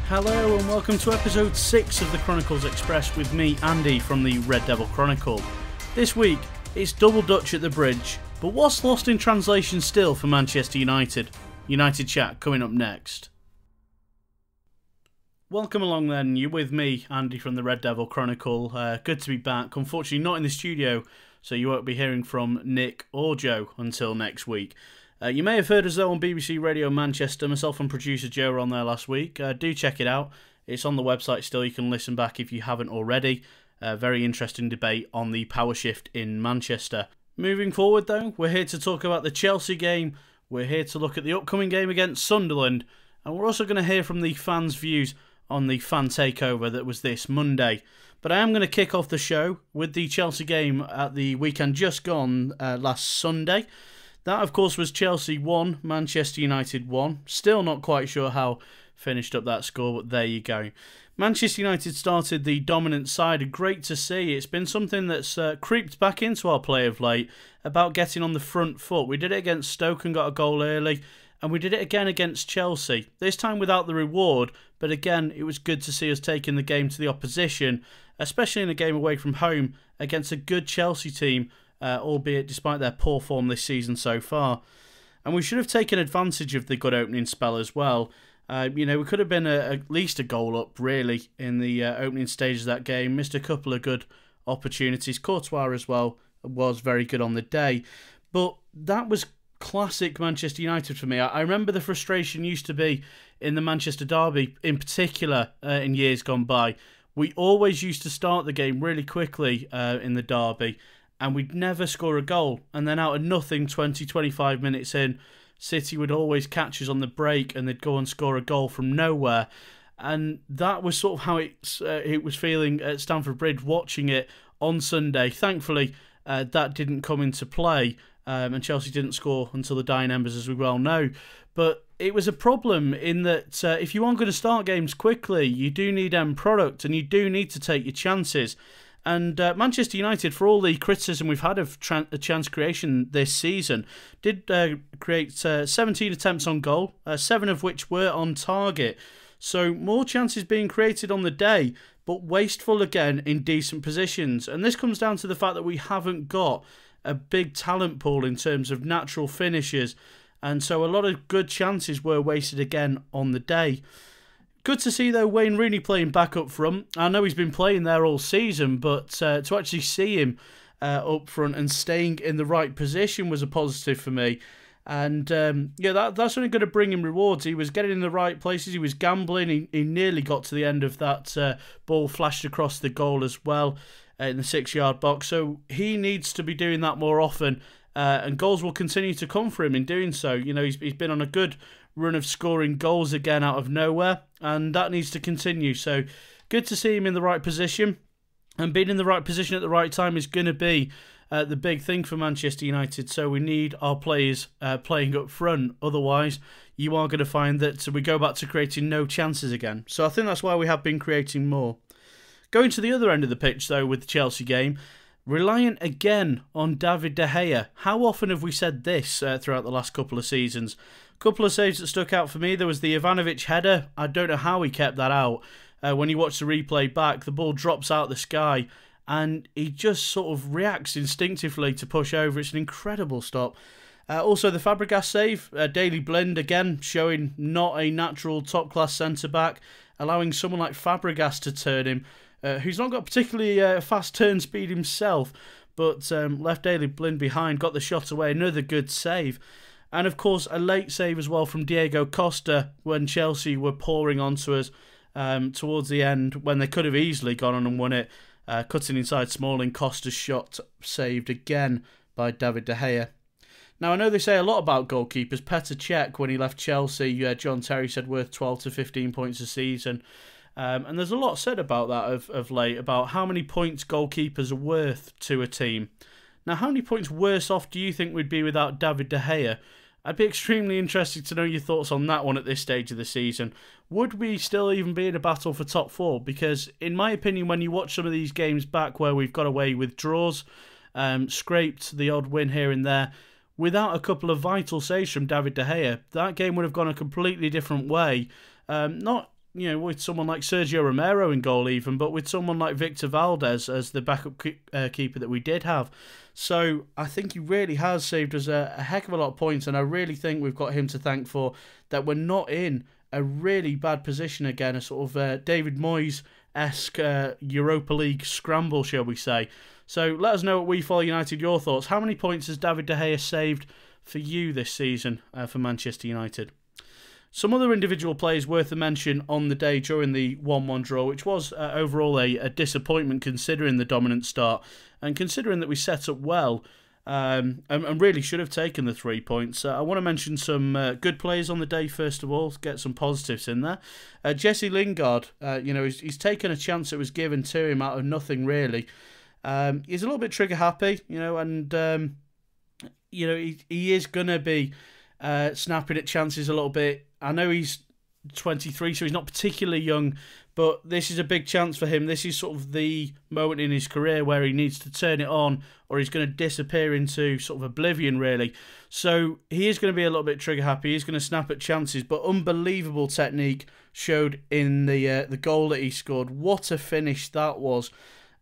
Hello and welcome to episode 6 of the Chronicles Express with me, Andy, from the Red Devil Chronicle. This week, it's double Dutch at the bridge, but what's lost in translation still for Manchester United? United chat coming up next. Welcome along then, you're with me, Andy, from the Red Devil Chronicle. Good to be back. Unfortunately not in the studio, so you won't be hearing from Nick or Joe until next week. You may have heard us though on BBC Radio Manchester. Myself and producer Joe were on there last week. Do check it out. It's on the website still. You can listen back if you haven't already. Very interesting debate on the power shift in Manchester. Moving forward though, we're here to talk about the Chelsea game. We're here to look at the upcoming game against Sunderland. And we're also going to hear from the fans' views on the fan takeover that was this Monday. But I am going to kick off the show with the Chelsea game at the weekend just gone last Sunday. That, of course, was Chelsea 1, Manchester United 1. Still not quite sure how finished up that score, but there you go. Manchester United started the dominant side, and great to see. It's been something that's creeped back into our play of late, about getting on the front foot. We did it against Stoke and got a goal early, and we did it again against Chelsea. This time without the reward, but again, it was good to see us taking the game to the opposition, especially in a game away from home against a good Chelsea team, albeit despite their poor form this season so far. And we should have taken advantage of the good opening spell as well. We could have been at least a goal up, really, in the opening stages of that game. Missed a couple of good opportunities. Courtois as well was very good on the day. But that was classic Manchester United for me. I remember the frustration used to be in the Manchester derby, in particular in years gone by. We always used to start the game really quickly in the derby, and we'd never score a goal. And then out of nothing, 20-25 minutes in, City would always catch us on the break and they'd go and score a goal from nowhere. And that was sort of how it was feeling at Stamford Bridge watching it on Sunday. Thankfully, that didn't come into play and Chelsea didn't score until the dying embers, as we well know. But it was a problem in that if you aren't going to start games quickly, you do need end product and you do need to take your chances. And Manchester United, for all the criticism we've had of chance creation this season, did create 17 attempts on goal, 7 of which were on target. So more chances being created on the day, but wasteful again in decent positions. And this comes down to the fact that we haven't got a big talent pool in terms of natural finishes. And so a lot of good chances were wasted again on the day. Good to see, though, Wayne Rooney playing back up front. I know he's been playing there all season, but to actually see him up front and staying in the right position was a positive for me. And that's only going to bring him rewards. He was getting in the right places. He was gambling. He nearly got to the end of that ball flashed across the goal as well in the 6-yard box. So he needs to be doing that more often. And goals will continue to come for him in doing so. You know, he's been on a good run of scoring goals again out of nowhere, and that needs to continue. So good to see him in the right position, and being in the right position at the right time is going to be the big thing for Manchester United. So we need our players playing up front, otherwise you are going to find that we go back to creating no chances again. So I think that's why we have been creating more. Going to the other end of the pitch though with the Chelsea game, reliant again on David De Gea. How often have we said this throughout the last couple of seasons? A couple of saves that stuck out for me. There was the Ivanovic header. I don't know how he kept that out. When you watch the replay back, the ball drops out the sky and he just sort of reacts instinctively to push over. It's an incredible stop. Also the Fabregas save. Daley Blind again showing not a natural top-class centre-back, allowing someone like Fabregas to turn him, who's not got particularly fast turn speed himself, but left Daley Blind behind, got the shot away. Another good save. And of course, a late save as well from Diego Costa when Chelsea were pouring onto us towards the end, when they could have easily gone on and won it. Cutting inside Smalling, Costa's shot saved again by David De Gea. Now, I know they say a lot about goalkeepers. Petr Cech, when he left Chelsea, John Terry said worth 12 to 15 points a season. And there's a lot said about that of late, about how many points goalkeepers are worth to a team. Now, how many points worse off do you think we'd be without David De Gea? I'd be extremely interested to know your thoughts on that one at this stage of the season. Would we still even be in a battle for top 4? Because, in my opinion, when you watch some of these games back where we've got away with draws, scraped the odd win here and there, without a couple of vital saves from David De Gea, that game would have gone a completely different way. Not with someone like Sergio Romero in goal even, but with someone like Victor Valdez as the backup keeper that we did have. So I think he really has saved us a heck of a lot of points, and I really think we've got him to thank for that. We're not in a really bad position again, a sort of David Moyes-esque Europa League scramble, shall we say. So let us know at We Follow United your thoughts. How many points has David De Gea saved for you this season for Manchester United? Some other individual players worth a mention on the day during the 1-1 draw, which was overall a disappointment considering the dominant start and considering that we set up well and really should have taken the 3 points. I want to mention some good players on the day first of all, get some positives in there. Jesse Lingard, he's taken a chance that was given to him out of nothing really. He's a little bit trigger happy, and he is going to be snapping at chances a little bit. I know he's 23, so he's not particularly young, but this is a big chance for him. This is sort of the moment in his career where he needs to turn it on, or he's going to disappear into sort of oblivion, really. So he is going to be a little bit trigger happy. He's going to snap at chances, but unbelievable technique showed in the goal that he scored. What a finish that was.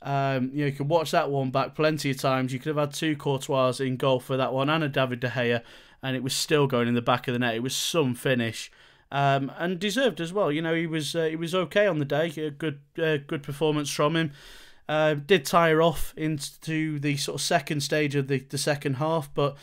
You can watch that one back plenty of times. You could have had 2 Courtois in goal for that one and a David De Gea, and it was still going in the back of the net. It was some finish, and deserved as well. He was okay on the day. A good performance from him. Did tire off into the sort of second stage of the second half, but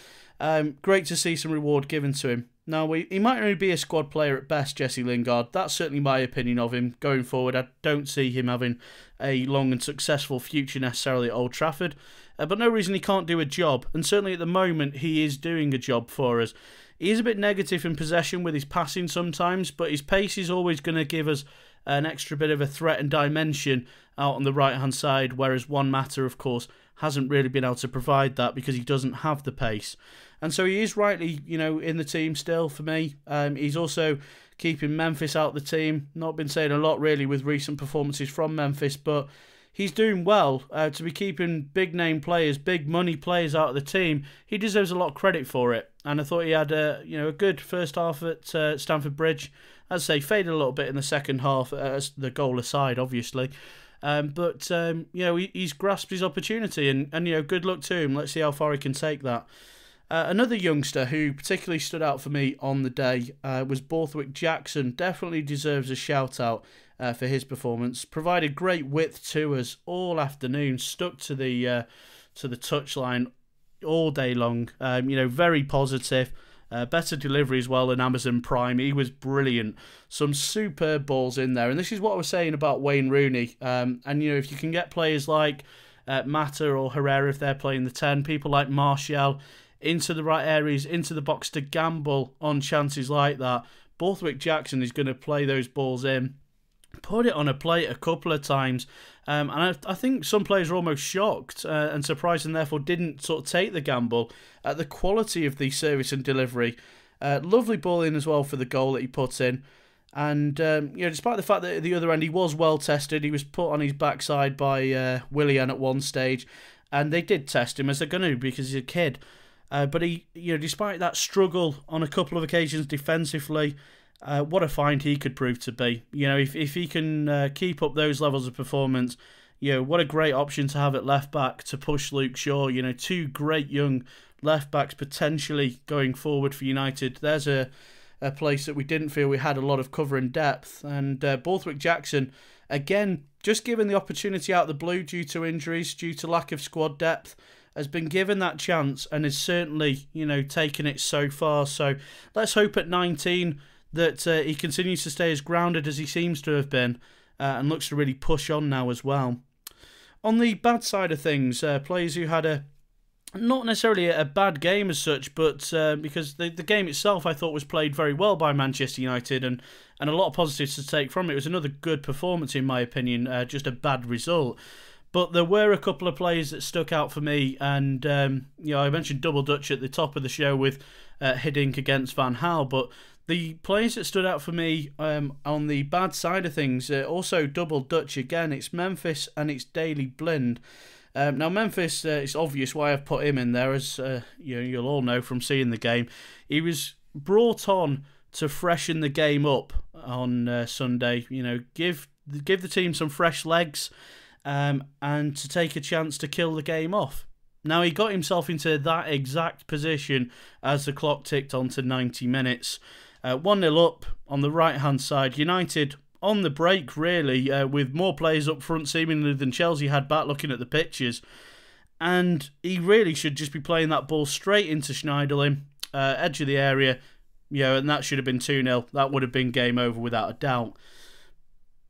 great to see some reward given to him. Now, he might only be a squad player at best, Jesse Lingard. That's certainly my opinion of him going forward. I don't see him having a long and successful future necessarily at Old Trafford, but no reason he can't do a job. And certainly at the moment, he is doing a job for us. He is a bit negative in possession with his passing sometimes, but his pace is always going to give us an extra bit of a threat and dimension out on the right-hand side, whereas Juan Mata, of course, hasn't really been able to provide that because he doesn't have the pace. And so he is rightly, in the team still for me. He's also keeping Memphis out of the team. Not been saying a lot really with recent performances from Memphis, but he's doing well to be keeping big name players, big money players out of the team. He deserves a lot of credit for it. And I thought he had a good first half at Stamford Bridge. As I say, faded a little bit in the second half, as the goal aside, obviously. But he's grasped his opportunity, and good luck to him. Let's see how far he can take that. Another youngster who particularly stood out for me on the day was Borthwick Jackson. Definitely deserves a shout out for his performance. Provided great width to us all afternoon. Stuck to the touchline all day long. Very positive. Better delivery as well than Amazon Prime. He was brilliant. Some superb balls in there. And this is what I was saying about Wayne Rooney. If you can get players like Mata or Herrera, if they're playing the 10, people like Martial into the right areas, into the box to gamble on chances like that, Borthwick Jackson is going to play those balls in, put it on a plate a couple of times. And I think some players are almost shocked and surprised, and therefore didn't sort of take the gamble at the quality of the service and delivery. Lovely ball in as well for the goal that he put in. And despite the fact that at the other end he was well tested, he was put on his backside by Willian at one stage, and they did test him as they're going to because he's a kid. But he, despite that struggle on a couple of occasions defensively, what a find he could prove to be. If he can keep up those levels of performance, what a great option to have at left back to push Luke Shaw. 2 great young left backs potentially going forward for United. There's a place that we didn't feel we had a lot of cover and depth. And Borthwick Jackson, again, just given the opportunity out of the blue due to injuries, due to lack of squad depth, has been given that chance and has certainly, taken it so far. So let's hope at 19 that he continues to stay as grounded as he seems to have been and looks to really push on now as well. On the bad side of things, players who had not necessarily a bad game as such, but because the game itself I thought was played very well by Manchester United and a lot of positives to take from it. It was another good performance in my opinion, just a bad result. But there were a couple of players that stuck out for me, and I mentioned Double Dutch at the top of the show with Hiddink against Van Gaal, but the players that stood out for me on the bad side of things, also Double Dutch again, it's Memphis and it's Daley Blind. Now Memphis, it's obvious why I've put him in there, as you'll all know from seeing the game. He was brought on to freshen the game up on Sunday. Give the team some fresh legs, and to take a chance to kill the game off. Now, he got himself into that exact position as the clock ticked on to 90 minutes. 1-0 up on the right-hand side. United on the break, really, with more players up front seemingly than Chelsea had back, looking at the pictures. And he really should just be playing that ball straight into Schneiderlin, edge of the area, and that should have been 2-0. That would have been game over without a doubt.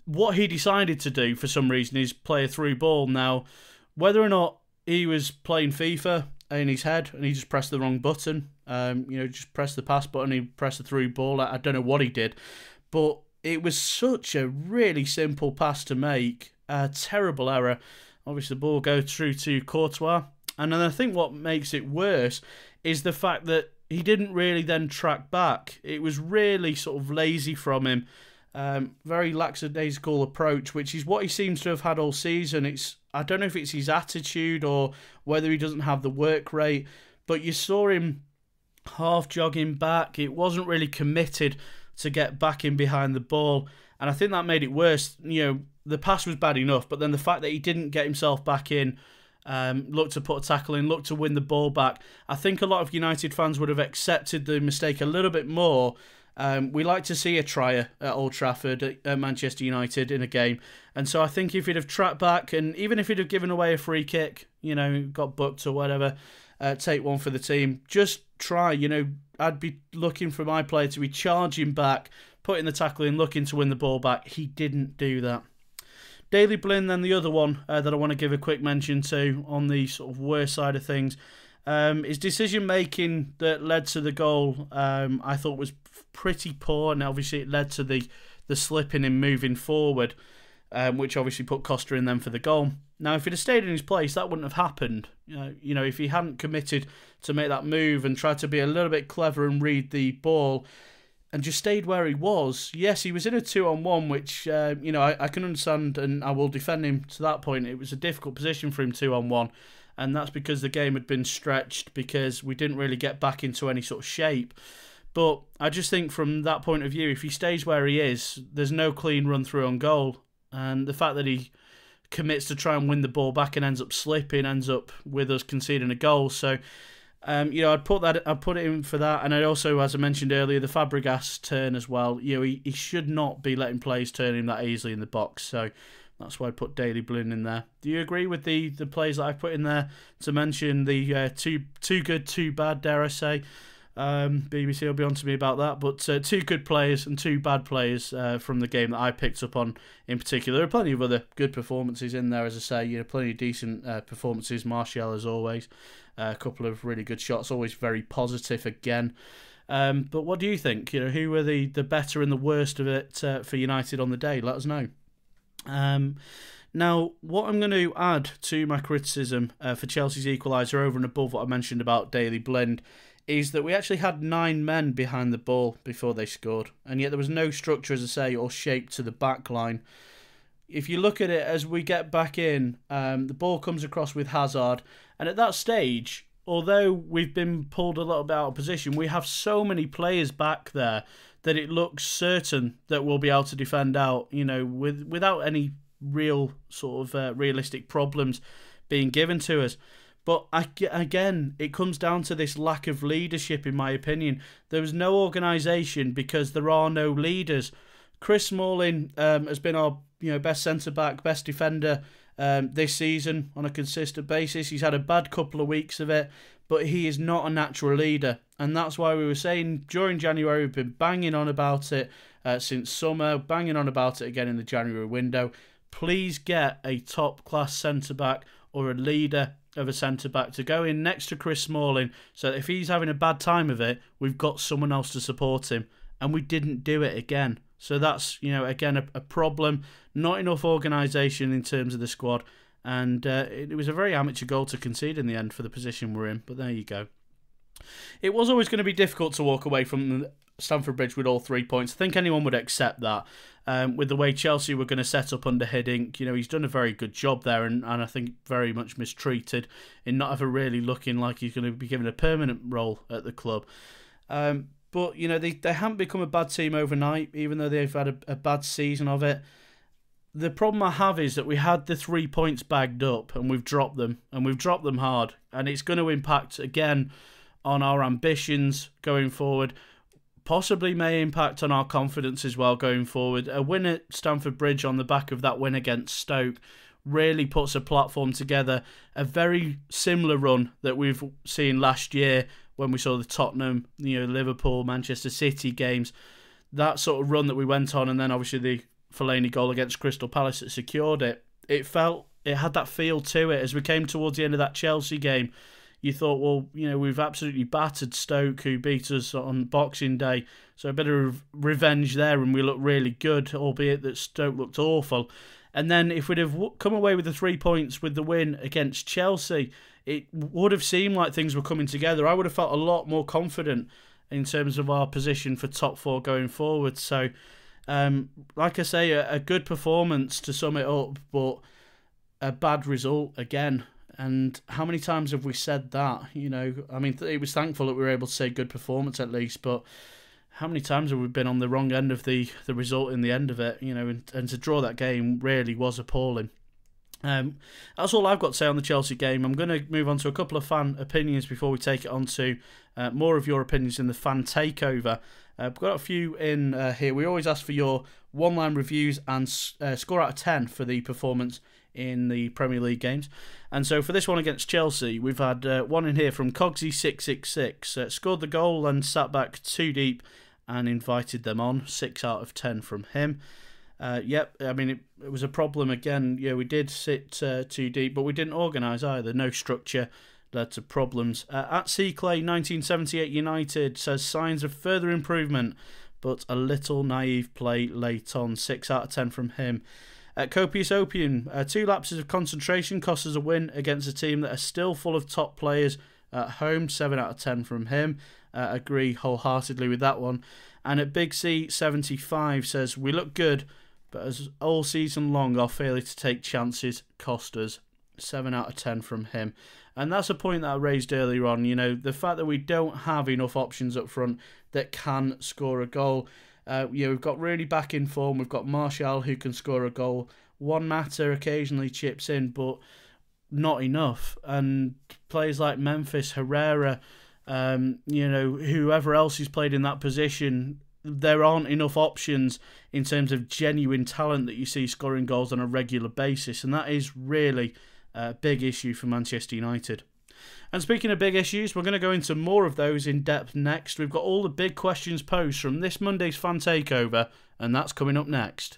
What he decided to do, for some reason, is play a through ball. Now, whether or not he was playing FIFA in his head and he just pressed the wrong button, just pressed the pass button, he pressed the through ball. I don't know what he did, but it was such a really simple pass to make. A terrible error. Obviously, the ball goes through to Courtois. And then I think what makes it worse is the fact that he didn't really then track back. It was really sort of lazy from him. Very lackadaisical approach, which is what he seems to have had all season. I don't know if it's his attitude or whether he doesn't have the work rate, but you saw him half jogging back. It wasn't really committed to get back in behind the ball, and I think that made it worse. The pass was bad enough, but then the fact that he didn't get himself back in, looked to put a tackle in, looked to win the ball back. I think a lot of United fans would have accepted the mistake a little bit more. We like to see a trier at Old Trafford at Manchester United in a game. And so I think if he'd have tracked back, and even if he'd have given away a free kick, got booked or whatever, take one for the team, just try. I'd be looking for my player to be charging back, putting the tackle in, looking to win the ball back. He didn't do that. Daley Blind, then the other one that I want to give a quick mention to on the sort of worst side of things. His decision-making that led to the goal, I thought was pretty poor, and obviously it led to the slipping and moving forward, which obviously put Costa in then for the goal. Now, if he'd have stayed in his place, that wouldn't have happened. If he hadn't committed to make that move and tried to be a little bit clever and read the ball and just stayed where he was. Yes, he was in a 2-on-1, which, I can understand, and I will defend him to that point. It was a difficult position for him 2-on-1. And that's because the game had been stretched, because we didn't really get back into any sort of shape. But I just think from that point of view, if he stays where he is, there's no clean run through on goal. And the fact that he commits to try and win the ball back and ends up slipping, ends up with us conceding a goal. So, I'd put it in for that. And I also, as I mentioned earlier, the Fabregas turn as well. He should not be letting players turn him that easily in the box. So that's why I put Daley Blind in there. Do you agree with the plays that I put in there to mention the too good, too bad, dare I say? BBC will be on to me about that. But 2 good players and 2 bad players from the game that I picked up on in particular. There are plenty of other good performances in there, as I say. Plenty of decent performances. Martial, as always. A couple of really good shots. Always very positive again. But what do you think? Who were the better and the worst of it for United on the day? Let us know. Now, what I'm going to add to my criticism for Chelsea's equaliser over and above what I mentioned about Daley Blind is that we actually had 9 men behind the ball before they scored, and yet there was no structure, as I say, or shape to the back line. If you look at it as we get back in, the ball comes across with Hazard, and at that stage, although we've been pulled a little bit out of position, we have so many players back there that it looks certain that we'll be able to defend out, without any real sort of realistic problems being given to us. But again, it comes down to this lack of leadership, in my opinion. There was no organisation because there are no leaders. Chris Smalling has been our best centre-back, best defender this season on a consistent basis. He's had a bad couple of weeks of it, but he is not a natural leader. And that's why we were saying during January, we've been banging on about it since summer, banging on about it again in the January window. Please get a top-class centre-back or a leader of a centre-back to go in next to Chris Smalling, so that if he's having a bad time of it, we've got someone else to support him. And we didn't do it again. So that's, again, a problem. Not enough organisation in terms of the squad. And it was a very amateur goal to concede in the end for the position we're in. But there you go. It was always going to be difficult to walk away from Stamford Bridge with all 3 points. I think anyone would accept that. With the way Chelsea were going to set up under Hiddink, he's done a very good job there, and I think very much mistreated in not ever really looking like he's going to be given a permanent role at the club. But, you know, they haven't become a bad team overnight, even though they've had a bad season of it. The problem I have is that we had the 3 points bagged up and we've dropped them, and we've dropped them hard. And it's going to impact, again, on our ambitions going forward. Possibly may impact on our confidence as well going forward. A win at Stamford Bridge on the back of that win against Stoke really puts a platform together. A very similar run that we've seen last year when we saw the Tottenham, Liverpool, Manchester City games. That sort of run that we went on, and then obviously the Fellaini goal against Crystal Palace that secured it. It had that feel to it. As we came towards the end of that Chelsea game, you thought, well, we've absolutely battered Stoke, who beat us on Boxing Day, so a bit of revenge there, and we looked really good, albeit that Stoke looked awful. And then if we'd have come away with the 3 points with the win against Chelsea, it would have seemed like things were coming together. I would have felt a lot more confident in terms of our position for top 4 going forward. So, like I say, a good performance to sum it up, but a bad result again. And how many times have we said that? It was thankful that we were able to say good performance at least, but how many times have we been on the wrong end of the result in the end of it? And to draw that game really was appalling. That's all I've got to say on the Chelsea game. I'm going to move on to a couple of fan opinions before we take it on to more of your opinions in the fan takeover. We've got a few in here. We always ask for your one-line reviews and score out of 10 for the performance in the Premier League games. And so for this one against Chelsea, we've had one in here from Cogsy666. Scored the goal and sat back too deep and invited them on. 6 out of 10 from him. It was a problem again. Yeah, we did sit too deep, but we didn't organise either. No structure led to problems. At C Clay 1978 United says signs of further improvement, but a little naive play late on. 6 out of 10 from him. Copious Opium, 2 lapses of concentration cost us a win against a team that are still full of top players at home. 7 out of 10 from him. Agree wholeheartedly with that one. And at Big C 75 says, we look good, but as all season long, our failure to take chances cost us. 7 out of 10 from him. And that's a point that I raised earlier on. The fact that we don't have enough options up front that can score a goal. We've got really back in form. We've got Martial who can score a goal. Juan Mata occasionally chips in, but not enough. And players like Memphis, Herrera, whoever else who's played in that position, there aren't enough options in terms of genuine talent that you see scoring goals on a regular basis. And that is really a big issue for Manchester United. And speaking of big issues, we're going to go into more of those in depth next. We've got all the big questions posed from this Monday's Fan Takeover, and that's coming up next.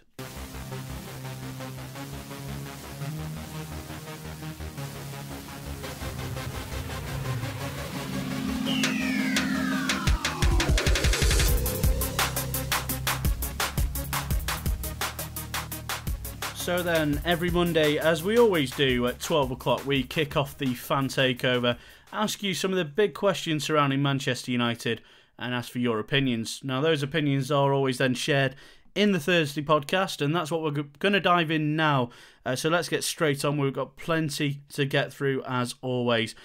So then, every Monday, as we always do at 12 o'clock, we kick off the Fan Takeover, ask you some of the big questions surrounding Manchester United, and ask for your opinions. Now, those opinions are always then shared in the Thursday podcast, and that's what we're going to dive in now. So let's get straight on. We've got plenty to get through, as always.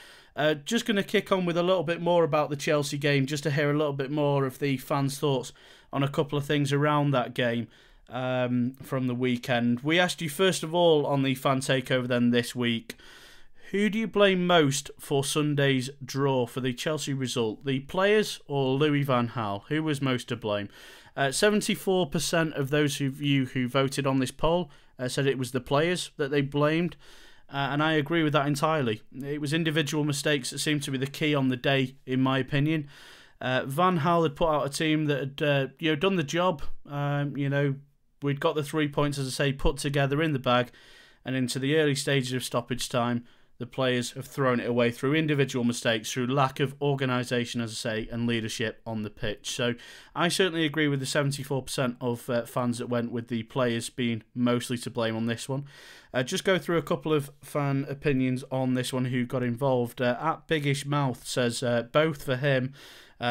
Just going to kick on with a little bit more about the Chelsea game, just to hear a little bit more of the fans' thoughts on a couple of things around that game. From the weekend. We asked you first of all on the Fan Takeover then this week, who do you blame most for Sunday's draw for the Chelsea result? The players or Louis van Gaal? Who was most to blame? 74% of those of you who voted on this poll said it was the players that they blamed, and I agree with that entirely. It was individual mistakes that seemed to be the key on the day, in my opinion. Van Gaal had put out a team that had done the job. We'd got the 3 points, as I say, put together in the bag, and into the early stages of stoppage time, the players have thrown it away through individual mistakes, through lack of organisation, as I say, and leadership on the pitch. So I certainly agree with the 74% of fans that went with the players being mostly to blame on this one. Just go through a couple of fan opinions on this one who got involved. At Biggish Mouth says both for him.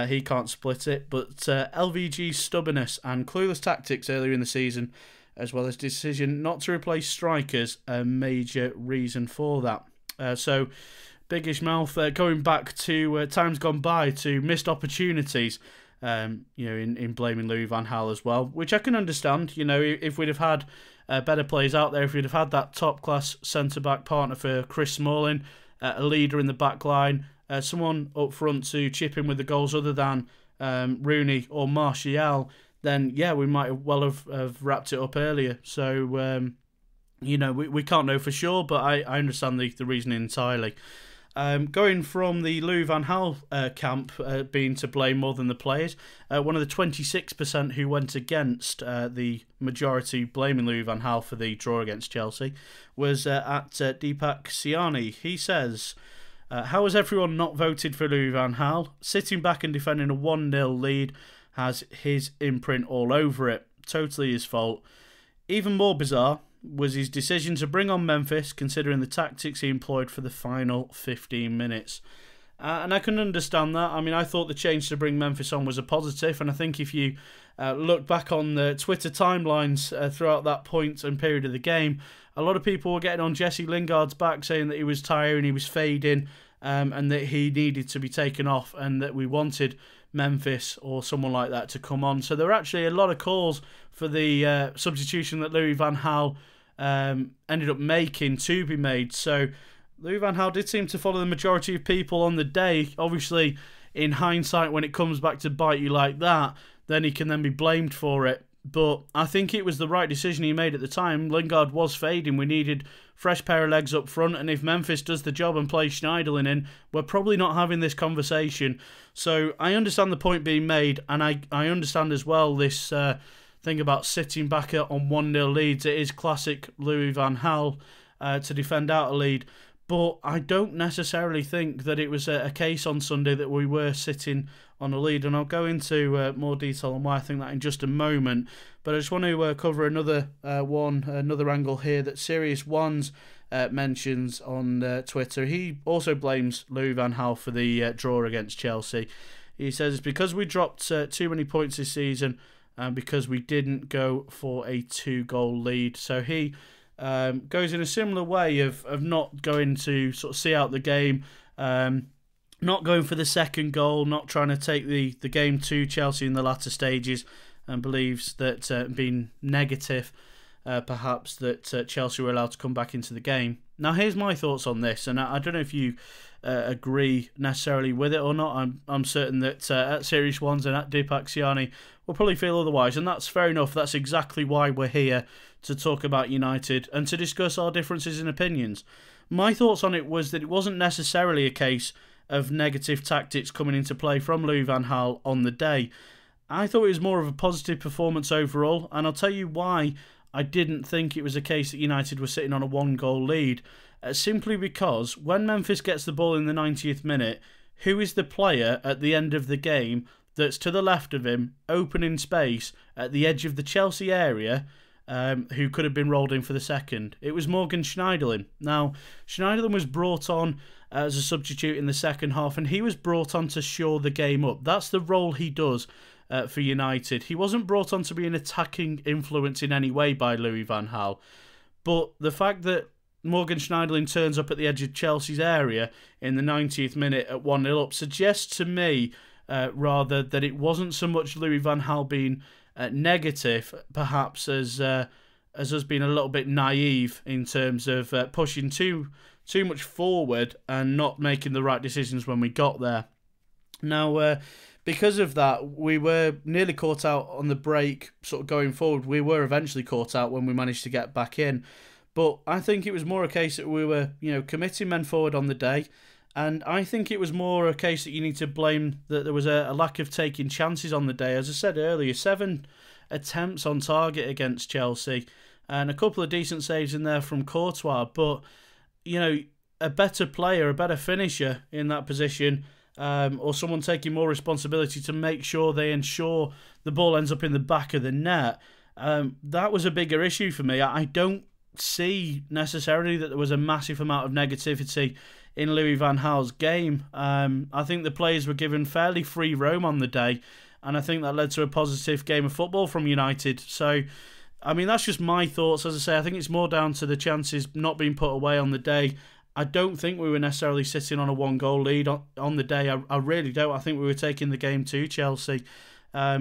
He can't split it, but LVG's stubbornness and clueless tactics earlier in the season, as well as decision not to replace strikers, a major reason for that. So, Biggish Mouth, going back to times gone by, to missed opportunities, in blaming Louis van Gaal as well, which I can understand. If we'd have had better players out there, if we'd have had that top-class centre-back partner for Chris Smalling, a leader in the back line, someone up front to chip in with the goals other than Rooney or Martial, then yeah, we might have wrapped it up earlier. So, we can't know for sure, but I understand the reasoning entirely. Going from the Louis van Gaal camp being to blame more than the players, one of the 26% who went against the majority blaming Louis van Gaal for the draw against Chelsea was at Deepak Siani. He says, how has everyone not voted for Louis van Gaal? Sitting back and defending a 1-0 lead has his imprint all over it. Totally his fault. Even more bizarre was his decision to bring on Memphis, considering the tactics he employed for the final 15 minutes. And I can understand that. I mean, I thought the change to bring Memphis on was a positive, and I think if you look back on the Twitter timelines throughout that point and period of the game, a lot of people were getting on Jesse Lingard's back, saying that he was tiring, he was fading, and that he needed to be taken off, and that we wanted Memphis or someone like that to come on. So there were actually a lot of calls for the substitution that Louis van Gaal ended up making to be made. So Louis van Gaal did seem to follow the majority of people on the day. Obviously, in hindsight, when it comes back to bite you like that, then he can then be blamed for it. But I think it was the right decision he made at the time. Lingard was fading. We needed fresh pair of legs up front. And if Memphis does the job and plays Schneiderlin in, we're probably not having this conversation. So I understand the point being made. And I understand as well this thing about sitting back on 1-0 leads. It is classic Louis van Gaal to defend out a lead. But I don't necessarily think that it was a case on Sunday that we were sitting on a lead, and I'll go into more detail on why I think that in just a moment. But I just want to cover another angle here that Sirius Ones mentions on Twitter. He also blames Louis van Gaal for the draw against Chelsea. He says it's because we dropped too many points this season and because we didn't go for a 2-goal lead. So he goes in a similar way of not going to sort of see out the game, not going for the second goal, not trying to take the game to Chelsea in the latter stages, and believes that being negative, perhaps, that Chelsea were allowed to come back into the game. Now, here's my thoughts on this, and I don't know if you agree necessarily with it or not. I'm certain that at Series 1s and at Deepak Siani will probably feel otherwise, and that's fair enough. That's exactly why we're here, to talk about United and to discuss our differences in opinions. My thoughts on it was that it wasn't necessarily a case of negative tactics coming into play from Louis van Gaal on the day. I thought it was more of a positive performance overall, and I'll tell you why I didn't think it was a case that United were sitting on a 1-goal lead. Simply because when Memphis gets the ball in the 90th minute, who is the player at the end of the game that's to the left of him, open in space at the edge of the Chelsea area, who could have been rolled in for the second? It was Morgan Schneiderlin. Now, Schneiderlin was brought on as a substitute in the second half, and he was brought on to shore the game up. That's the role he does for United. He wasn't brought on to be an attacking influence in any way by Louis van Gaal. But the fact that Morgan Schneiderlin turns up at the edge of Chelsea's area in the 90th minute at 1-0 up suggests to me rather that it wasn't so much Louis van Gaal being negative, perhaps, as us being a little bit naive in terms of pushing too much forward and not making the right decisions when we got there. Now, because of that, we were nearly caught out on the break, sort of going forward. We were eventually caught out when we managed to get back in. But I think it was more a case that we were, committing men forward on the day. And I think it was more a case that you need to blame that there was a lack of taking chances on the day. As I said earlier, 7 attempts on target against Chelsea and a couple of decent saves in there from Courtois. But, a better player, a better finisher in that position, or someone taking more responsibility to make sure they ensure the ball ends up in the back of the net, that was a bigger issue for me. I don't see necessarily that there was a massive amount of negativity in Louis van Gaal's game. I think the players were given fairly free roam on the day, and I think that led to a positive game of football from United. So, I mean, that's just my thoughts. As I say, I think it's more down to the chances not being put away on the day. I don't think we were necessarily sitting on a 1-goal lead on the day. I really don't. I think we were taking the game to Chelsea.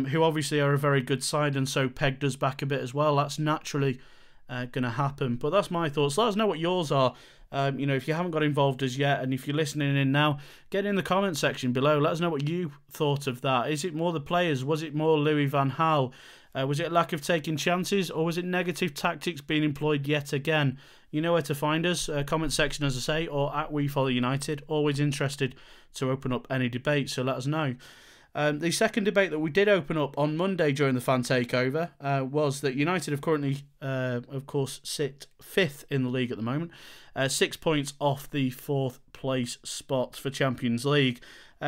who obviously are a very good side, and so pegged us back a bit as well. That's naturally going to happen. But that's my thoughts. Let us know what yours are. If you haven't got involved as yet, and if you're listening in now, get in the comment section below. Let us know what you thought of that. Is it more the players? Was it more Louis van Gaal? Was it a lack of taking chances, or was it negative tactics being employed yet again? You know where to find us. Comment section, as I say, or at We Follow United. Always interested to open up any debate, so let us know. The second debate that we did open up on Monday during the fan takeover was that United have currently, of course, sit 5th in the league at the moment, 6 points off the 4th place spot for Champions League.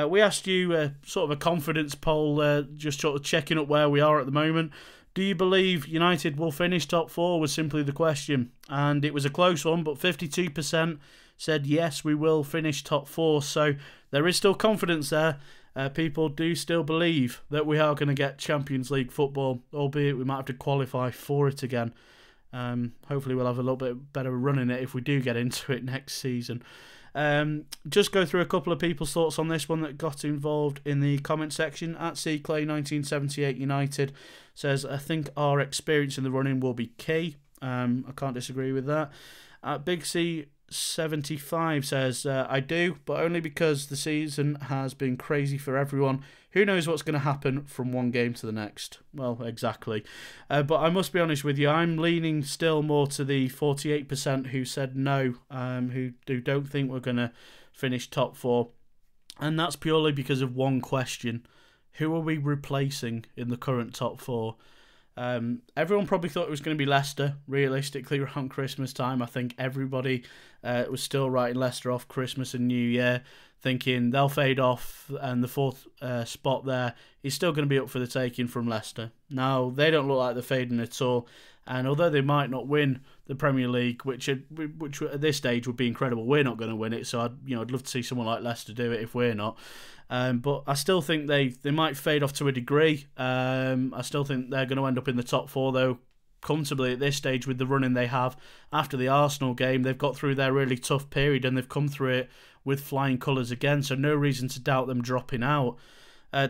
We asked you sort of a confidence poll, just sort of checking up where we are at the moment. Do you believe United will finish top 4 was simply the question. And it was a close one, but 52% said yes, we will finish top 4. So there is still confidence there. People do still believe that we are going to get Champions League football, albeit we might have to qualify for it again. Hopefully we'll have a little bit better run in it if we do get into it next season. Just go through a couple of people's thoughts on this one that got involved in the comment section. At C Clay 1978 United says, I think our experience in the running will be key. I can't disagree with that. At Big C 75 says, I do, but only because the season has been crazy for everyone. Who knows what's going to happen from one game to the next? Well, exactly. But I must be honest with you, I'm leaning still more to the 48% who said no, who don't think we're going to finish top 4. And that's purely because of one question. Who are we replacing in the current top 4? Everyone probably thought it was going to be Leicester, realistically, around Christmas time. I think everybody was still writing Leicester off Christmas and New Year, thinking they'll fade off, and the 4th spot there is still going to be up for the taking from Leicester. Now, they don't look like they're fading at all, and although they might not win the Premier League, which at this stage would be incredible, we're not going to win it, so I'd love to see someone like Leicester do it if we're not. But I still think they might fade off to a degree. I still think they're going to end up in the top 4, though, comfortably at this stage with the running they have. After the Arsenal game, they've got through their really tough period and they've come through it with flying colours again, so no reason to doubt them dropping out.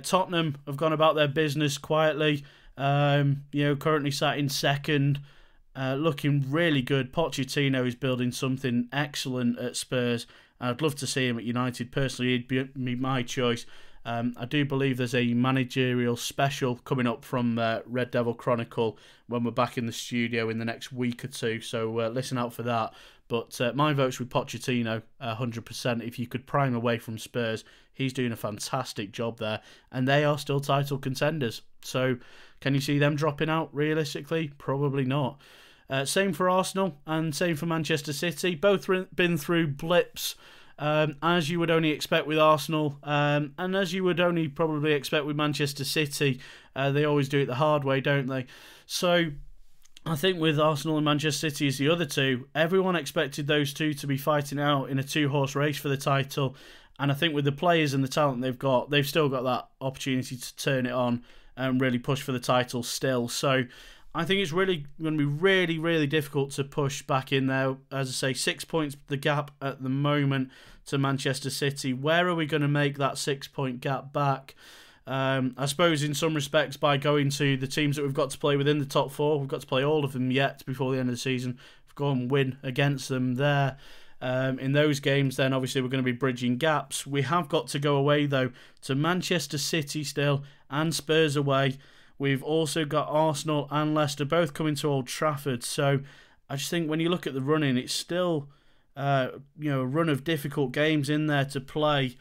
Tottenham have gone about their business quietly, currently sat in 2nd, looking really good. Pochettino is building something excellent at Spurs. I'd love to see him at United. Personally, he'd be my choice. I do believe there's a managerial special coming up from Red Devil Chronicle when we're back in the studio in the next week or two, so listen out for that. But my vote's with Pochettino, 100%. If you could pry him away from Spurs, he's doing a fantastic job there, and they are still title contenders. So can you see them dropping out realistically? Probably not. Same for Arsenal and same for Manchester City. Both been through blips, as you would only expect with Arsenal, and as you would only probably expect with Manchester City. They always do it the hard way, don't they? So I think with Arsenal and Manchester City as the other two, everyone expected those two to be fighting out in a 2-horse race for the title. And I think with the players and the talent they've got, they've still got that opportunity to turn it on and really push for the title still. So I think it's really going to be really, really difficult to push back in there. As I say, 6 points the gap at the moment to Manchester City. Where are we going to make that 6-point gap back? I suppose in some respects by going to the teams that we've got to play within the top 4. We've got to play all of them yet before the end of the season. We've got to win against them there. In those games, then obviously we're going to be bridging gaps. We have got to go away, though, to Manchester City still and Spurs away. We've also got Arsenal and Leicester both coming to Old Trafford. So I just think when you look at the running, it's still a run of difficult games in there to play.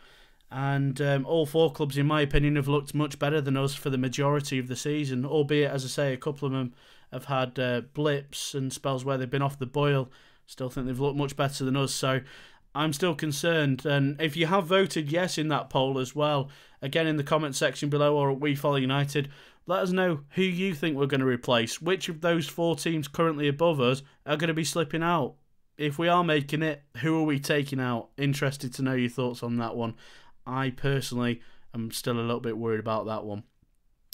And all 4 clubs, in my opinion, have looked much better than us for the majority of the season. Albeit, as I say, a couple of them have had blips and spells where they've been off the boil. Still think they've looked much better than us. So I'm still concerned. And if you have voted yes in that poll as well, again in the comment section below or at We Follow United, let us know who you think we're going to replace. Which of those 4 teams currently above us are going to be slipping out? If we are making it, who are we taking out? Interested to know your thoughts on that one. I personally am still a little bit worried about that one.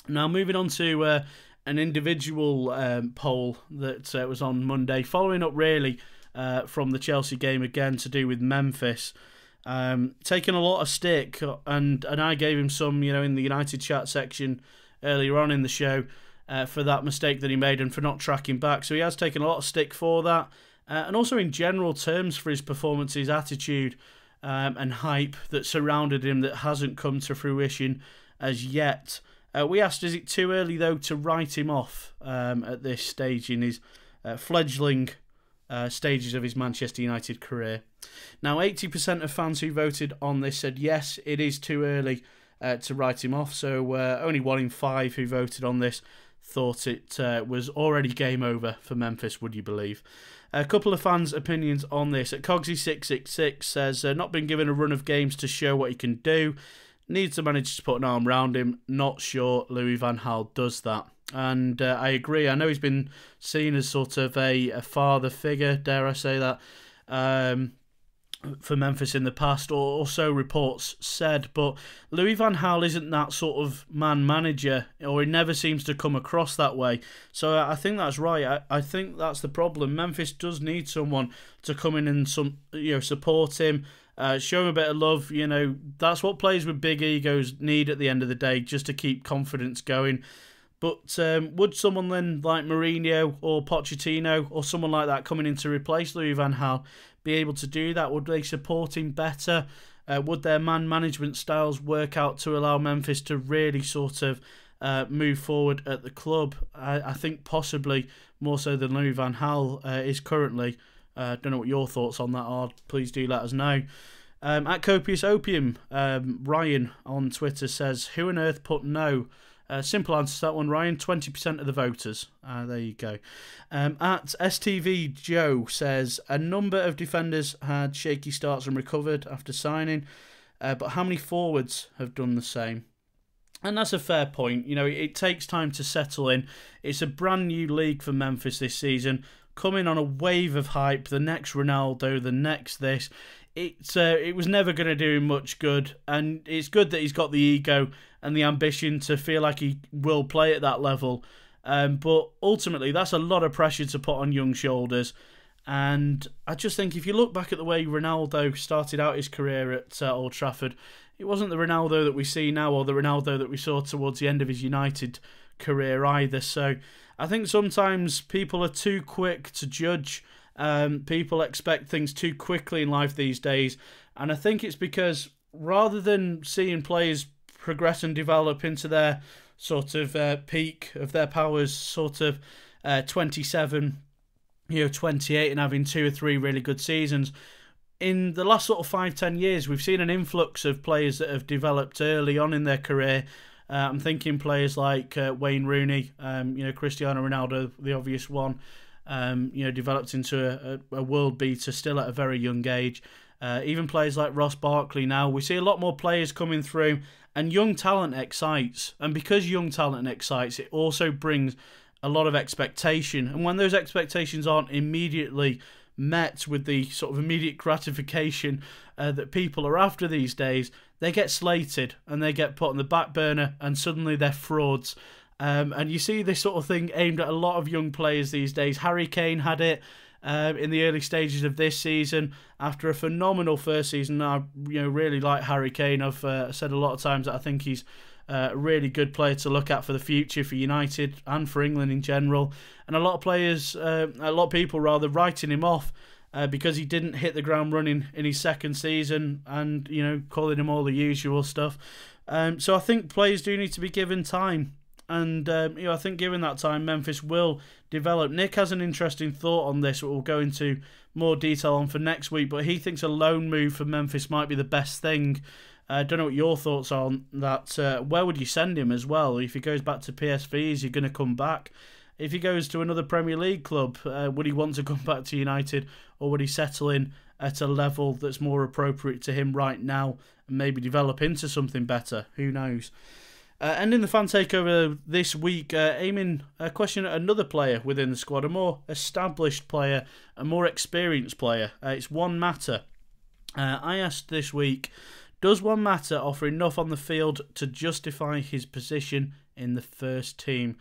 Now, moving on to an individual poll that was on Monday, following up really from the Chelsea game again to do with Memphis. Taking a lot of stick, and I gave him some, in the United chat section earlier on in the show for that mistake that he made and for not tracking back. So he has taken a lot of stick for that. And also in general terms for his performance, his attitude and hype that surrounded him that hasn't come to fruition as yet. We asked, is it too early, though, to write him off at this stage in his fledgling stages of his Manchester United career? Now, 80% of fans who voted on this said yes, it is too early to write him off. So only 1 in 5 who voted on this thought it was already game over for Memphis, would you believe? A couple of fans' opinions on this. Cogsy666 says, not been given a run of games to show what he can do. Needs the manager to put an arm around him. Not sure Louis van Gaal does that. And I agree. I know he's been seen as sort of a father figure, dare I say that, for Memphis in the past, or so reports said. But Louis van Gaal isn't that sort of man-manager, or he never seems to come across that way. So I think that's right. I think that's the problem. Memphis does need someone to come in and support him, show him a bit of love. That's what players with big egos need at the end of the day, just to keep confidence going. But would someone then like Mourinho or Pochettino or someone like that coming in to replace Louis van Gaal be able to do that? Would they support him better? Would their man management styles work out to allow Memphis to really sort of move forward at the club? I think possibly more so than Louis van Gaal is currently. Don't know what your thoughts on that are. Please do let us know. At Copious Opium, Ryan on Twitter says, who on earth put no? Simple answer to that one, Ryan. 20% of the voters. There you go. At STV Joe says, a number of defenders had shaky starts and recovered after signing, but how many forwards have done the same? And that's a fair point. It takes time to settle in. It's a brand new league for Memphis this season, coming on a wave of hype. The next Ronaldo, the next this. It was never going to do him much good, and it's good that he's got the ego and the ambition to feel like he will play at that level. But ultimately, that's a lot of pressure to put on young shoulders. And I just think if you look back at the way Ronaldo started out his career at Old Trafford, it wasn't the Ronaldo that we see now or the Ronaldo that we saw towards the end of his United career either. So I think sometimes people are too quick to judge. People expect things too quickly in life these days. And I think it's because rather than seeing players progress and develop into their sort of peak of their powers, sort of 27, 28, and having 2 or 3 really good seasons, in the last sort of 5-10 years, we've seen an influx of players that have developed early on in their career. I'm thinking players like Wayne Rooney, Cristiano Ronaldo, the obvious one, developed into a world beater still at a very young age. Even players like Ross Barkley now. We see a lot more players coming through, and young talent excites. And because young talent excites, it also brings a lot of expectation. And when those expectations aren't immediately met with the sort of immediate gratification that people are after these days, they get slated and they get put on the back burner, and suddenly they're frauds. And you see this sort of thing aimed at a lot of young players these days. Harry Kane had it in the early stages of this season after a phenomenal first season. I really like Harry Kane. I've said a lot of times that I think he's a really good player to look at for the future for United and for England in general. And a lot of people writing him off because he didn't hit the ground running in his second season, and calling him all the usual stuff. So I think players do need to be given time. And I think given that time, Memphis will develop. Nick has an interesting thought on this, we'll go into more detail on for next week, but he thinks a loan move for Memphis might be the best thing. I don't know what your thoughts are on that. Where would you send him as well? If he goes back to PSV, is he going to come back? If he goes to another Premier League club, would he want to come back to United, or would he settle in at a level that's more appropriate to him right now and maybe develop into something better? Who knows? And in the fan takeover this week, aiming a question at another player within the squad, a more established player, a more experienced player. It's Juan Mata. I asked this week, does Juan Mata offer enough on the field to justify his position in the first team?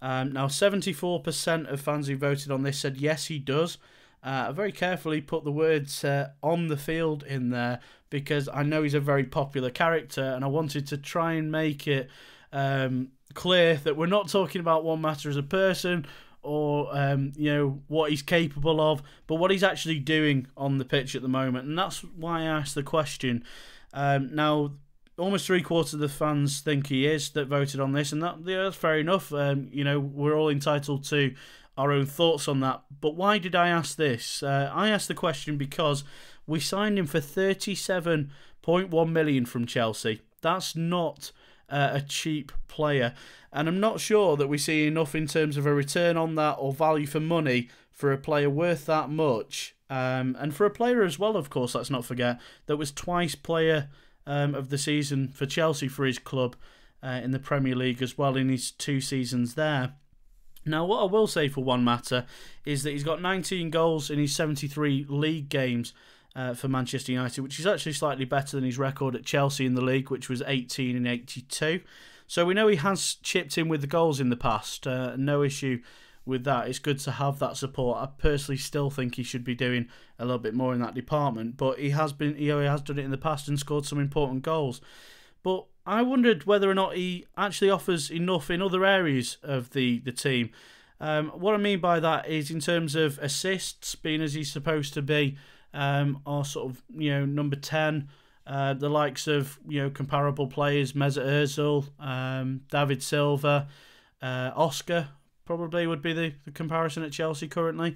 Now, 74% of fans who voted on this said yes, he does. I very carefully put the words on the field in there because I know he's a very popular character, and I wanted to try and make it clear that we're not talking about Juan Mata as a person or what he's capable of, but what he's actually doing on the pitch at the moment. And that's why I asked the question. Now, almost 3/4 of the fans think he is that voted on this, and that's fair enough. We're all entitled to our own thoughts on that. But why did I ask this? I asked the question because we signed him for 37.1 million from Chelsea. That's not a cheap player, and I'm not sure that we see enough in terms of a return on that or value for money for a player worth that much. And for a player as well, of course, let's not forget, that was twice player of the season for Chelsea for his club in the Premier League as well in his 2 seasons there. Now, what I will say for Juan Mata is that he's got 19 goals in his 73 league games for Manchester United, which is actually slightly better than his record at Chelsea in the league, which was 18 in 82. So we know he has chipped in with the goals in the past. No issue with that. It's good to have that support. I personally still think he should be doing a little bit more in that department, but he has done it in the past and scored some important goals. But I wondered whether or not he actually offers enough in other areas of the team. What I mean by that is in terms of assists, being as he's supposed to be, or sort of number 10. The likes of comparable players, Mesut Ozil, David Silva, Oscar probably would be the comparison at Chelsea currently.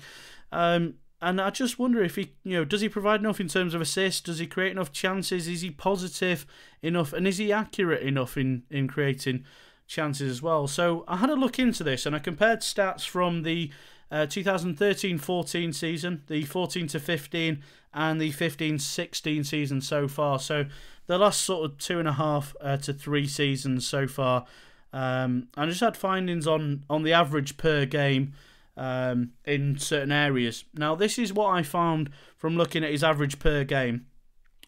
And I just wonder if he, does he provide enough in terms of assists? Does he create enough chances? Is he positive enough? And is he accurate enough in creating chances as well? So I had a look into this and I compared stats from the 2013-14 season, the 14-15 and the 15-16 season so far. So the last sort of 2.5 to 3 seasons so far. And I just had findings on the average per game in certain areas. Now, this is what I found from looking at his average per game.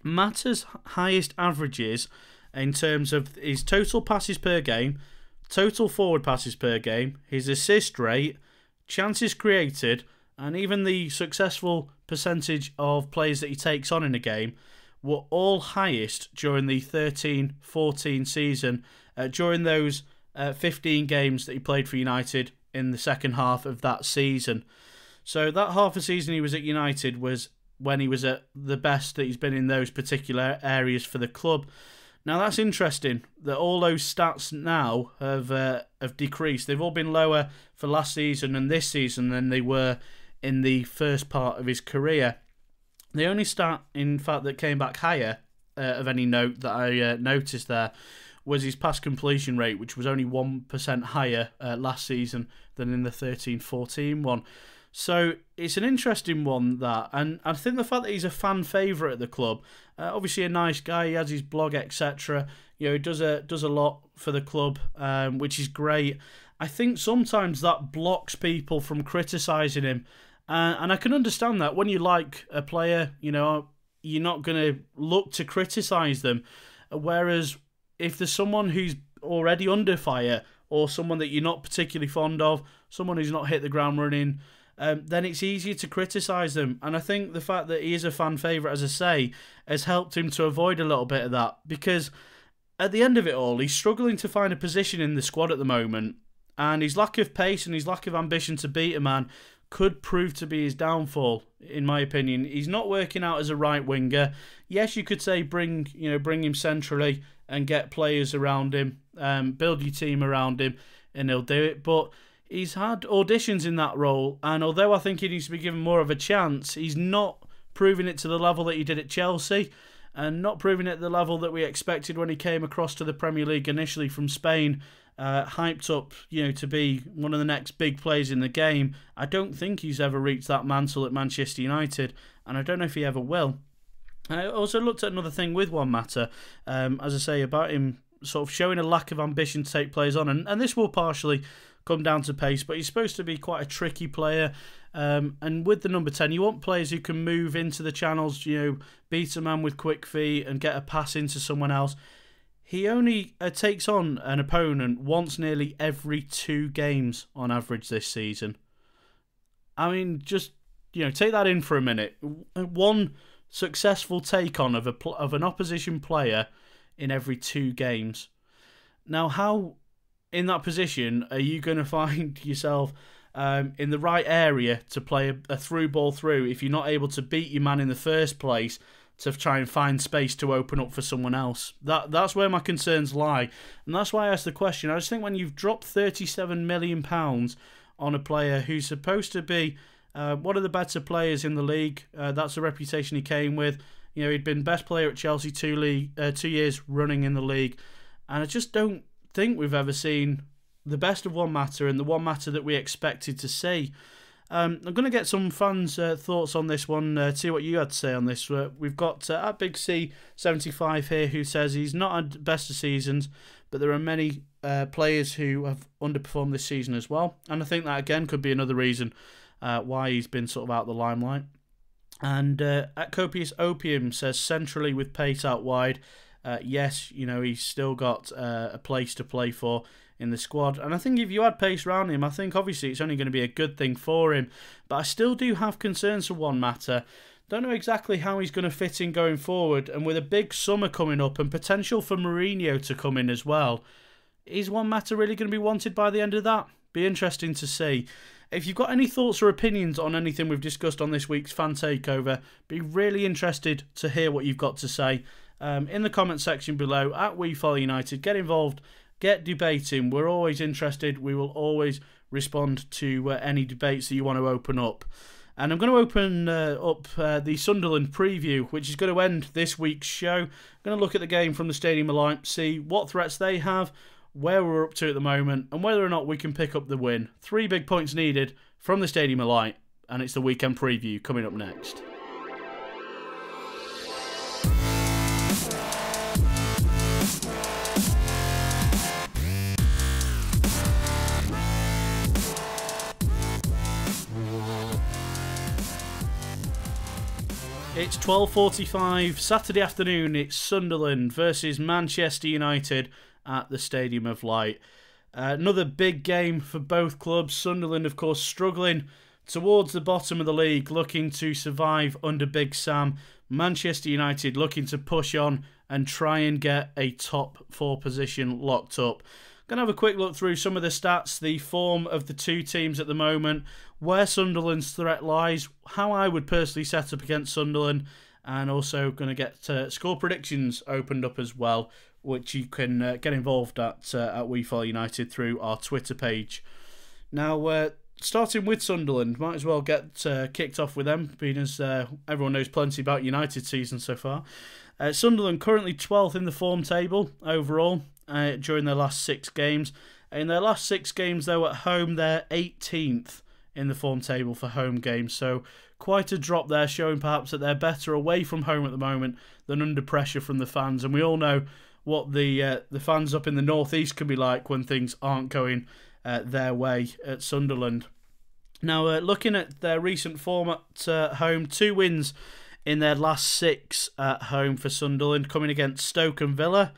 Mata's highest averages in terms of his total passes per game, total forward passes per game, his assist rate, chances created, and even the successful percentage of players that he takes on in a game were all highest during the 13-14 season, during those 15 games that he played for United in the second half of that season. So that half a season he was at United was when he was at the best that he's been in those particular areas for the club. Now that's interesting that all those stats now have decreased. They've all been lower for last season and this season than they were in the first part of his career. The only stat, in fact, that came back higher of any note that I noticed there was his pass completion rate, which was only 1% higher last season than in the 13-14 one. So it's an interesting one, that, and I think the fact that he's a fan favourite at the club, obviously a nice guy, he has his blog, etc. He does a lot for the club, which is great. I think sometimes that blocks people from criticising him, and I can understand that. When you like a player, you're not going to look to criticise them, whereas if there's someone who's already under fire or someone that you're not particularly fond of, someone who's not hit the ground running, then it's easier to criticise them. And I think the fact that he is a fan favourite, as I say, has helped him to avoid a little bit of that, because at the end of it all, he's struggling to find a position in the squad at the moment, and his lack of pace and his lack of ambition to beat a man could prove to be his downfall, in my opinion. He's not working out as a right winger. Yes, you could say bring him centrally and get players around him, build your team around him, and he'll do it. But he's had auditions in that role, and although I think he needs to be given more of a chance, he's not proving it to the level that he did at Chelsea, and not proving it at the level that we expected when he came across to the Premier League initially from Spain, hyped up, to be one of the next big players in the game. I don't think he's ever reached that mantle at Manchester United, and I don't know if he ever will. I also looked at another thing with Juan Mata, as I say, about him sort of showing a lack of ambition to take players on, and this will partially come down to pace, but he's supposed to be quite a tricky player, and with the number 10, you want players who can move into the channels, beat a man with quick feet and get a pass into someone else. He only takes on an opponent once nearly every 2 games on average this season. I mean, just take that in for a minute. One successful take on of an opposition player in every 2 games. Now, how in that position are you going to find yourself in the right area to play a through ball through if you're not able to beat your man in the first place to try and find space to open up for someone else? That's where my concerns lie, and that's why I asked the question. I just think when you've dropped £37 million on a player who's supposed to be one of the better players in the league, that's the reputation he came with. You know, he'd been best player at Chelsea 2 years running in the league, and I just don't think we've ever seen the best of Juan Mata and the Juan Mata that we expected to see. I'm going to get some fans' thoughts on this one, see what you had to say on this. We've got at Big C75 here who says he's not had best of seasons, but there are many players who have underperformed this season as well. And I think that, again, could be another reason why he's been sort of out of the limelight. And at Copious Opium says centrally with pace out wide. Yes, you know, he's still got a place to play for in the squad, and I think if you add pace around him, I think obviously it's only going to be a good thing for him, but I still do have concerns for Juan Mata. Don't know exactly how he's going to fit in going forward, and with a big summer coming up and potential for Mourinho to come in as well, is Juan Mata really going to be wanted by the end of that? Be interesting to see. If you've got any thoughts or opinions on anything we've discussed on this week's Fan Takeover, be really interested to hear what you've got to say in the comment section below at WeFollowUnited. Get involved, get debating. We're always interested. We will always respond to any debates that you want to open up. And I'm going to open up the Sunderland preview, which is going to end this week's show. I'm going to look at the game from the Stadium of Light, see what threats they have, where we're up to at the moment, and whether or not we can pick up the win. 3 big points needed from the Stadium of Light, and it's the weekend preview coming up next. It's 12:45 Saturday afternoon. It's Sunderland versus Manchester United at the Stadium of Light. Another big game for both clubs. Sunderland, of course, struggling towards the bottom of the league, looking to survive under Big Sam. Manchester United looking to push on and try and get a top 4 position locked up. Going to have a quick look through some of the stats, the form of the two teams at the moment, where Sunderland's threat lies, how I would personally set up against Sunderland, and also going to get score predictions opened up as well, which you can get involved at WeFollowUnited through our Twitter page. Now, starting with Sunderland, might as well get kicked off with them, being as everyone knows plenty about United's season so far. Sunderland currently 12th in the form table overall during their last 6 games. In their last 6 games, though, at home, they're 18th in the form table for home games. So quite a drop there, showing perhaps that they're better away from home at the moment than under pressure from the fans. And we all know what the fans up in the northeast can be like when things aren't going their way at Sunderland. Now, looking at their recent form at home, 2 wins in their last 6 at home for Sunderland, coming against Stoke and Villa.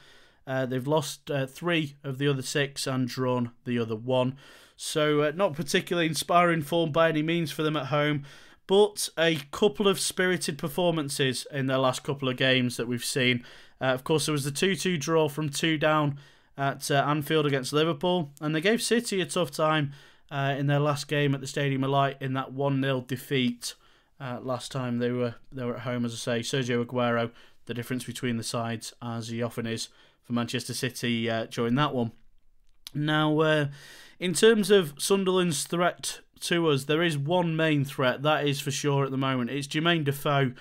They've lost 3 of the other 6 and drawn the other 1. So not particularly inspiring form by any means for them at home, but a couple of spirited performances in their last couple of games that we've seen. Of course, there was the 2-2 draw from 2 down at Anfield against Liverpool, and they gave City a tough time in their last game at the Stadium of Light in that 1-0 defeat last time they were at home. As I say, Sergio Aguero, the difference between the sides, as he often is for Manchester City during that one. Now, in terms of Sunderland's threat to us, there is one main threat, that is for sure at the moment. It's Jermaine Defoe,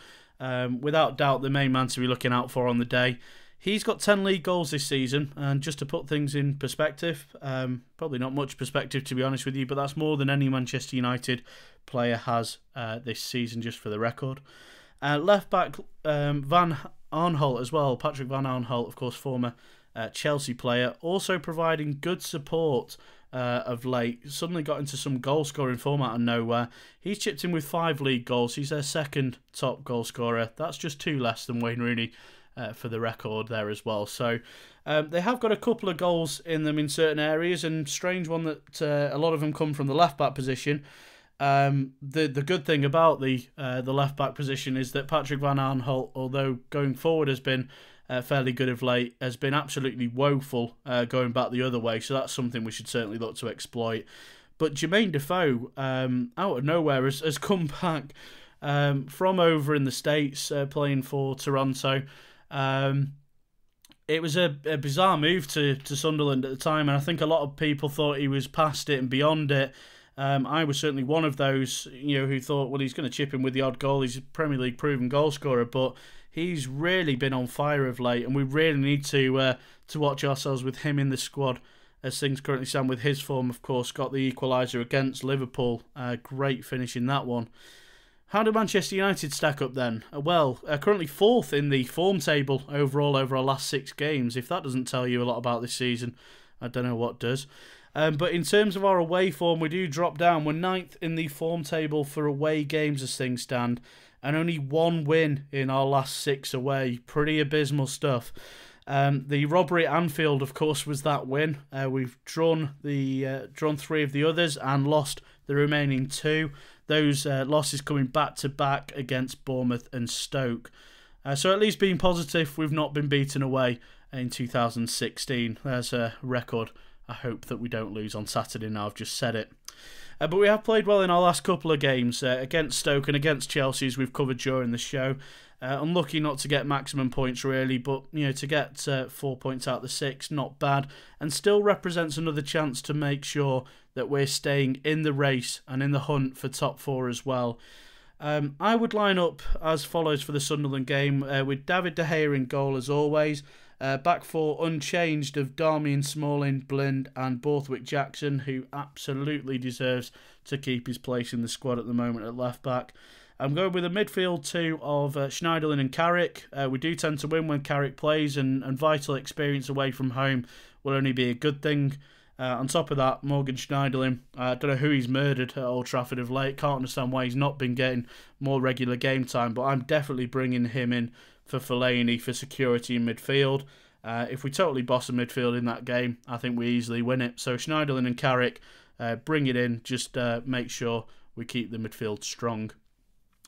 without doubt the main man to be looking out for on the day. He's got 10 league goals this season, and just to put things in perspective, probably not much perspective to be honest with you, but that's more than any Manchester United player has this season, just for the record. Left back Van Aanholt as well, Patrick Van Aanholt, of course, former Chelsea player, also providing good support of late. Suddenly got into some goal scoring form out of nowhere. He's chipped in with 5 league goals. He's their second top goal scorer. That's just 2 less than Wayne Rooney for the record there as well. So they have got a couple of goals in them in certain areas, and strange one that a lot of them come from the left back position. The good thing about the left back position is that Patrick Van Aanholt, although going forward has been fairly good of late, has been absolutely woeful going back the other way, so that's something we should certainly look to exploit. But Jermaine Defoe, out of nowhere, has come back from over in the States, playing for Toronto. It was a bizarre move to Sunderland at the time, and I think a lot of people thought he was past it and beyond it. I was certainly one of those, who thought, well, he's going to chip in with the odd goal. He's a Premier League proven goal scorer, but he's really been on fire of late, and we really need to watch ourselves with him in the squad as things currently stand. With his form, of course, got the equaliser against Liverpool. Great finish in that one. How do Manchester United stack up then? Well, currently 4th in the form table overall over our last 6 games. If that doesn't tell you a lot about this season, I don't know what does. But in terms of our away form, we do drop down. We're 9th in the form table for away games as things stand, and only 1 win in our last 6 away. Pretty abysmal stuff. The robbery at Anfield, of course, was that win. We've drawn 3 of the others and lost the remaining 2. Those losses coming back-to-back against Bournemouth and Stoke. So at least being positive, we've not been beaten away in 2016. There's a record I hope that we don't lose on Saturday now, I've just said it. But we have played well in our last couple of games, against Stoke and against Chelsea, as we've covered during the show. Unlucky not to get maximum points really, but to get 4 points out of the 6, not bad, and still represents another chance to make sure that we're staying in the race and in the hunt for top 4 as well. I would line up as follows for the Sunderland game, with David De Gea in goal as always. Back 4 unchanged of Darmian, Smalling, Blind and Borthwick Jackson, who absolutely deserves to keep his place in the squad at the moment at left back. I'm going with a midfield 2 of Schneiderlin and Carrick. We do tend to win when Carrick plays, and vital experience away from home will only be a good thing. On top of that, Morgan Schneiderlin, I don't know who he's murdered at Old Trafford of late. Can't understand why he's not been getting more regular game time, but I'm definitely bringing him in for Fellaini for security in midfield. If we totally boss a midfield in that game, I think we easily win it. So Schneiderlin and Carrick, bring it in. Just make sure we keep the midfield strong.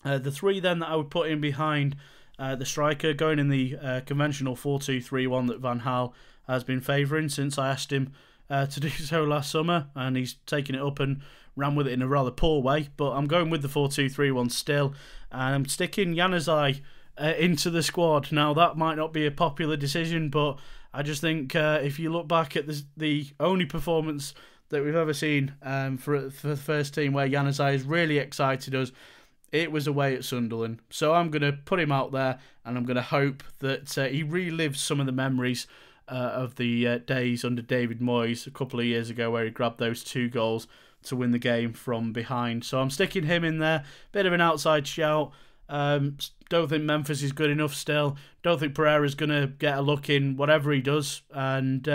The 3 then that I would put in behind the striker, going in the conventional 4-2-3-1 that Van Gaal has been favouring since I asked him to do so last summer, and he's taken it up and ran with it in a rather poor way. But I'm going with the 4-2-3-1 still, and I'm sticking Januzaj into the squad. Now, that might not be a popular decision, but I just think if you look back at the only performance that we've ever seen for the first team where Januzaj has really excited us, it was away at Sunderland. So I'm going to put him out there, and I'm going to hope that he relives some of the memories of the days under David Moyes a couple of years ago, where he grabbed those 2 goals to win the game from behind. So I'm sticking him in there. Bit of an outside shout. Don't think Memphis is good enough still. Don't think Pereira's going to get a look in whatever he does. And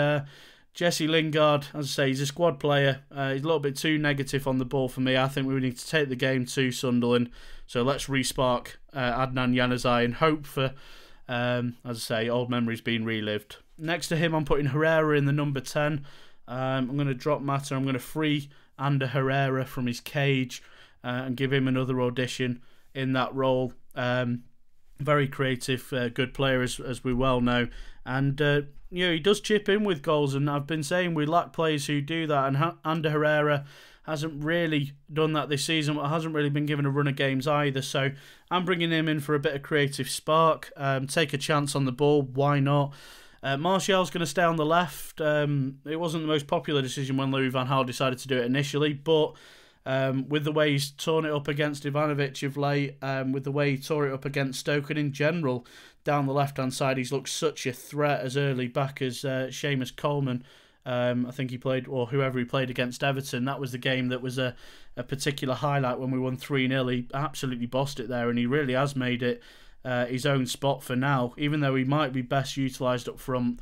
Jesse Lingard, as I say, he's a squad player. He's a little bit too negative on the ball for me. I think we need to take the game to Sunderland. So let's re-spark Adnan Januzaj and hope for, as I say, old memories being relived. Next to him, I'm putting Herrera in the number 10. I'm going to drop Mata. I'm going to free Ander Herrera from his cage and give him another audition in that role. Very creative, good player, as we well know. And he does chip in with goals, and I've been saying we lack players who do that, and Ander Herrera hasn't really done that this season, but hasn't really been given a run of games either. So I'm bringing him in for a bit of creative spark. Take a chance on the ball, why not? Martial's going to stay on the left. It wasn't the most popular decision when Louis van Gaal decided to do it initially, but with the way he's torn it up against Ivanovic of late, with the way he tore it up against Stoke, and in general down the left-hand side, he's looked such a threat as early back as Seamus Coleman. I think he played, or whoever he played against Everton. That was the game that was a particular highlight when we won 3-0. He absolutely bossed it there, and he really has made it his own spot for now. Even though he might be best utilised up front,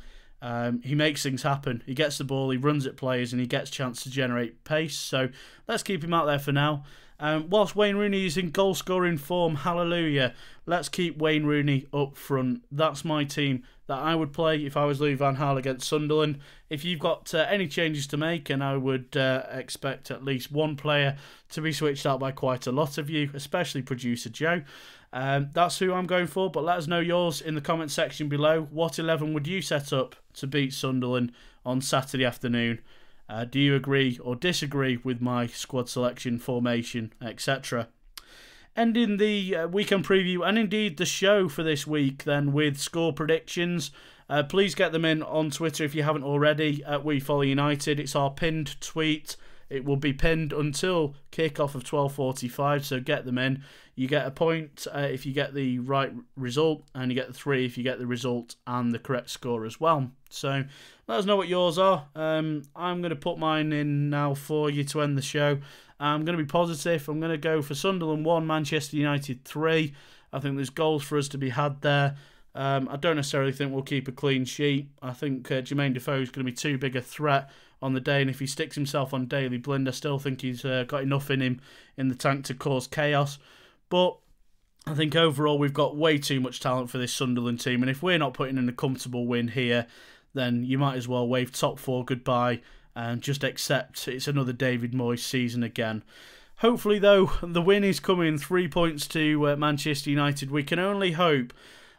he makes things happen. He gets the ball, he runs at players, and he gets a chance to generate pace. So let's keep him out there for now. Whilst Wayne Rooney is in goal-scoring form, hallelujah, let's keep Wayne Rooney up front. That's my team that I would play if I was Louis van Gaal against Sunderland. If you've got any changes to make, and I would expect at least one player to be switched out by quite a lot of you, especially producer Joe, that's who I'm going for. But let us know yours in the comment section below. What 11 would you set up to beat Sunderland on Saturday afternoon? Do you agree or disagree with my squad selection, formation, etc.? Ending the weekend preview and indeed the show for this week then with score predictions. Please get them in on Twitter if you haven't already at We Follow United. It's our pinned tweet. It will be pinned until kick-off of 12:45, so get them in. You get a point if you get the right result, and you get the 3 if you get the result and the correct score as well. So let us know what yours are. I'm going to put mine in now for you to end the show. I'm going to be positive. I'm going to go for Sunderland 1, Manchester United 3. I think there's goals for us to be had there. I don't necessarily think we'll keep a clean sheet. I think Jermaine Defoe is going to be too big a threat on the day, and if he sticks himself on Daily Blind, I still think he's got enough in him in the tank to cause chaos. But I think overall we've got way too much talent for this Sunderland team, and if we're not putting in a comfortable win here, then you might as well wave top 4 goodbye and just accept it's another David Moyes season again. Hopefully, though, the win is coming, 3 points to Manchester United. We can only hope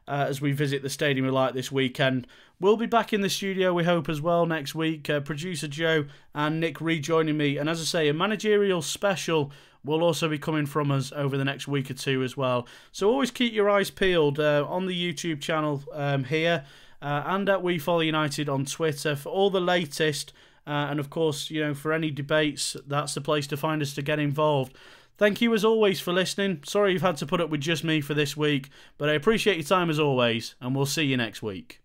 as we visit the Stadium of Light this weekend. We'll be back in the studio, we hope, as well next week. Producer Joe and Nick rejoining me. And as I say, a managerial special will also be coming from us over the next week or two as well. So always keep your eyes peeled on the YouTube channel here and at We Follow United on Twitter for all the latest. And of course, you know, for any debates, that's the place to find us to get involved. Thank you as always for listening. Sorry you've had to put up with just me for this week, but I appreciate your time as always, and we'll see you next week.